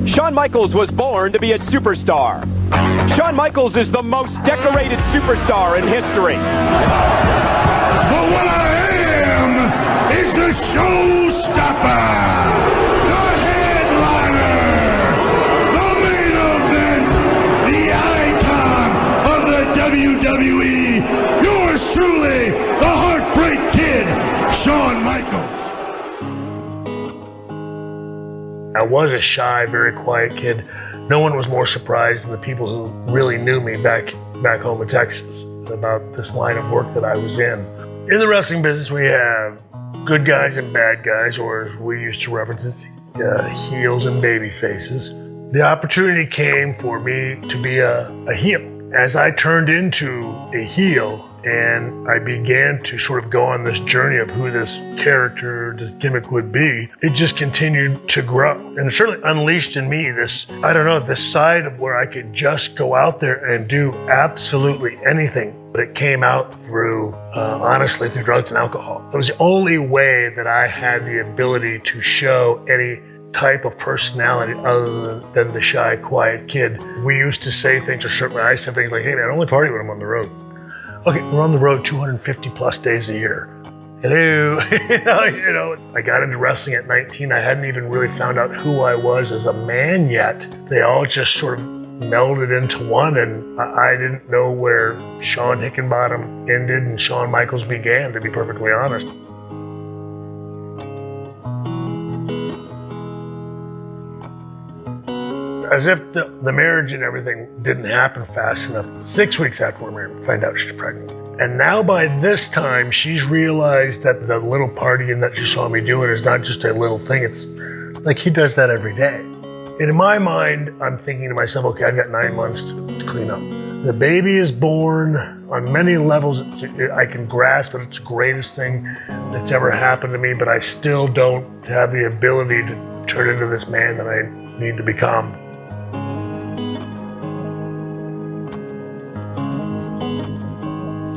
Shawn Michaels was born to be a superstar. Shawn Michaels is the most decorated superstar in history. But what I am is the Showstopper, the headliner, the main event, the icon of the WWE. Yours truly, the Heartbreak Kid, Shawn Michaels. I was a shy, very quiet kid. No one was more surprised than the people who really knew me back home in Texas about this line of work that I was in. In the wrestling business, we have good guys and bad guys, or as we used to reference it, heels and baby faces. The opportunity came for me to be a heel. As I turned into a heel and I began to sort of go on this journey of who this character, this gimmick would be, it just continued to grow. And it certainly unleashed in me this side of where I could just go out there and do absolutely anything. But it came out through, honestly, through drugs and alcohol. It was the only way that I had the ability to show any type of personality other than the shy, quiet kid. We used to say things, or certainly I said things like, hey man, I only party when I'm on the road. Okay, we're on the road 250 plus days a year. Hello. you know, I got into wrestling at 19. I hadn't even really found out who I was as a man yet. They all just sort of melded into one, and I didn't know where Shawn Hickenbottom ended and Shawn Michaels began, to be perfectly honest. As if the marriage and everything didn't happen fast enough. 6 weeks after we're married, we find out she's pregnant. And now by this time, she's realized that the little partying that she saw me doing is not just a little thing. It's like he does that every day. And in my mind, I'm thinking to myself, okay, I've got 9 months to clean up. The baby is born. On many levels, I can grasp that it's the greatest thing that's ever happened to me, but I still don't have the ability to turn into this man that I need to become.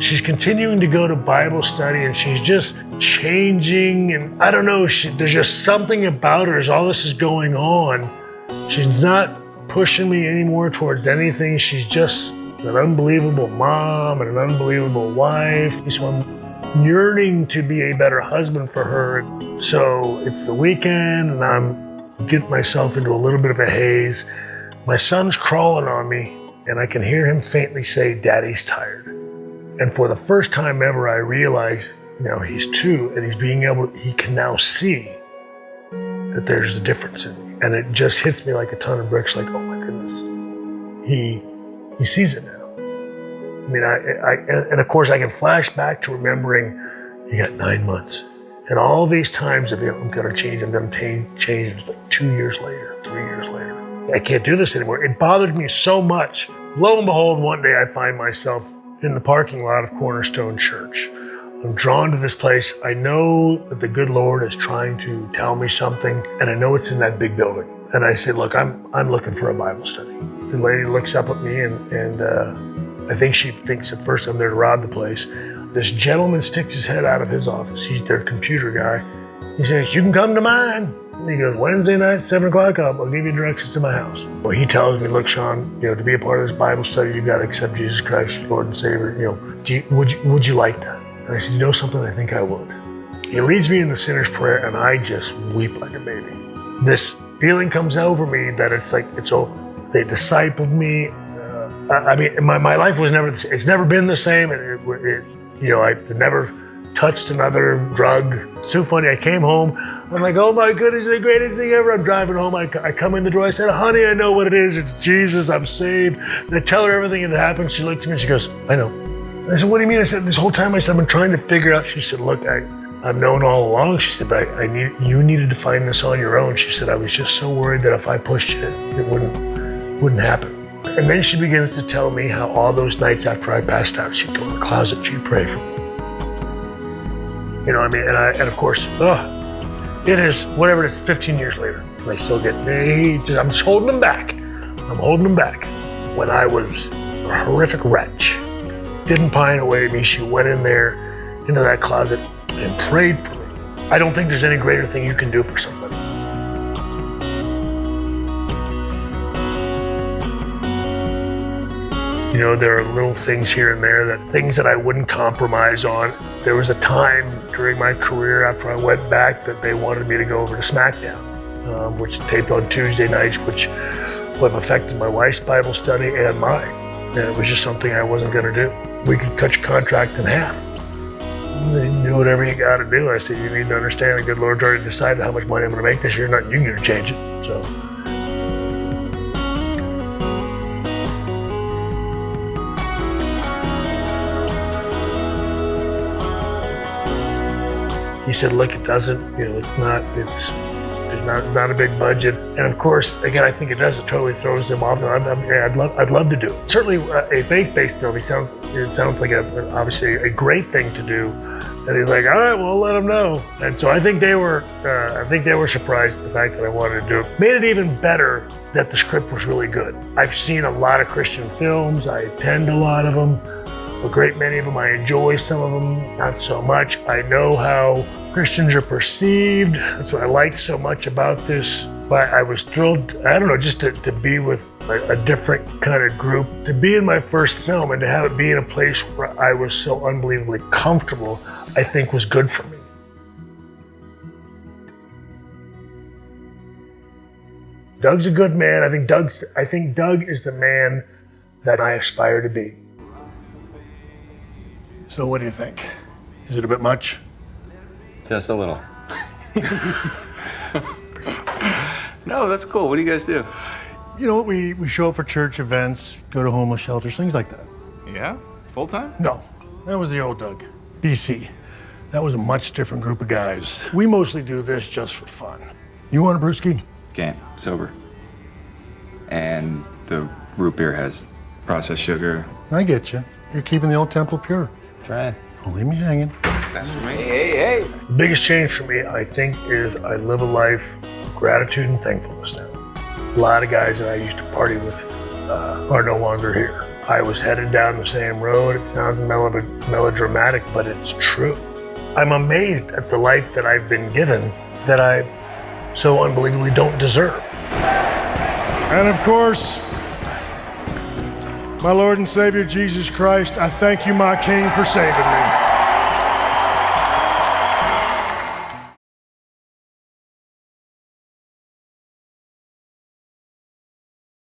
She's continuing to go to Bible study, and she's just changing, and I don't know, there's just something about her as all this is going on. She's not pushing me anymore towards anything. She's just an unbelievable mom and an unbelievable wife. So I'm yearning to be a better husband for her. So it's the weekend, and I'm getting myself into a little bit of a haze. My son's crawling on me, and I can hear him faintly say, "Daddy's tired." And for the first time ever, I realize, he's 2, and he can now see that there's a difference in me. And it just hits me like a ton of bricks, like, oh my goodness, he sees it now. I mean, and of course I can flash back to remembering he got 9 months. And all these times of, I'm gonna change, it's like 2 years later, 3 years later. I can't do this anymore. It bothered me so much. Lo and behold, one day I find myself in the parking lot of Cornerstone Church. I'm drawn to this place. I know that the good Lord is trying to tell me something, and I know it's in that big building. And I say, look, I'm looking for a Bible study. The lady looks up at me, and I think she thinks at first I'm there to rob the place. This gentleman sticks his head out of his office. He's their computer guy. He says, "You can come to mine." And he goes, "Wednesday night, 7 o'clock, I'll give you directions to my house." Well, he tells me, "Look, Shawn, to be a part of this Bible study, you've got to accept Jesus Christ, your Lord and Savior. Would you like that?" And I said, something, I think I would. He leads me in the sinner's prayer, and I just weep like a baby. This feeling comes over me that it's like, they discipled me. My life was it's never been the same. I never touched another drug. It's so funny, I came home, I'm like, oh my goodness, the greatest thing ever. I'm driving home, I come in the door, I said, "Honey, I know what it is. It's Jesus, I'm saved." And I tell her everything that happened. She looked at me and she goes, "I know." I said, "What do you mean?" I said, "This whole time," I've been trying to figure out. She said, "Look, I've known all along." She said, "But you needed to find this on your own." She said, "I was just so worried that if I pushed you, it wouldn't happen." And then she begins to tell me how all those nights after I passed out, she'd go in the closet, she'd pray for me. And of course, it is, whatever it is, 15 years later, and I still get, I'm just holding them back. I'm holding them back. When I was a horrific wretch, didn't pine away at me, she went in there, into that closet, and prayed for me. I don't think there's any greater thing you can do for somebody. You know, there are little things here and there, things that I wouldn't compromise on. There was a time during my career after I went back that they wanted me to go over to SmackDown, which taped on Tuesday nights, which would have affected my wife's Bible study and mine. And it was just something I wasn't going to do. We could cut your contract in half. Do whatever you got to do. I said, you need to understand the good Lord's already decided how much money I'm going to make this year, not you going to change it. So. He said, look, it doesn't, it's not a big budget. And of course, again, I think it does. It totally throws them off. I'd love to do it. Certainly a faith-based film, it sounds like obviously a great thing to do. And he's like, all right, well, let them know. And so I think they were surprised at the fact that I wanted to do it. Made it even better that the script was really good. I've seen a lot of Christian films. I attend a lot of them. A great many of them. I enjoy some of them, not so much. I know how Christians are perceived. That's what I liked so much about this. But I was thrilled, I don't know, just to be with a different kind of group, to be in my first film and to have it be in a place where I was so unbelievably comfortable, I think was good for me. Doug's a good man. I think Doug is the man that I aspire to be. So what do you think? Is it a bit much? Just a little. No, that's cool. What do you guys do? You know, we show up for church events, go to homeless shelters, things like that. Yeah? Full time? No, that was the old Doug. DC. That was a much different group of guys. We mostly do this just for fun. You want a brewski? Can't. Sober. And the root beer has processed sugar. I get you. You're keeping the old temple pure. Try it. Don't leave me hanging. That's for me. Hey. The biggest change for me, I think, is I live a life of gratitude and thankfulness now. A lot of guys that I used to party with are no longer here. I was headed down the same road. It sounds melodramatic, but it's true. I'm amazed at the life that I've been given that I so unbelievably don't deserve. And of course, my Lord and Savior Jesus Christ, I thank you, my King, for saving me.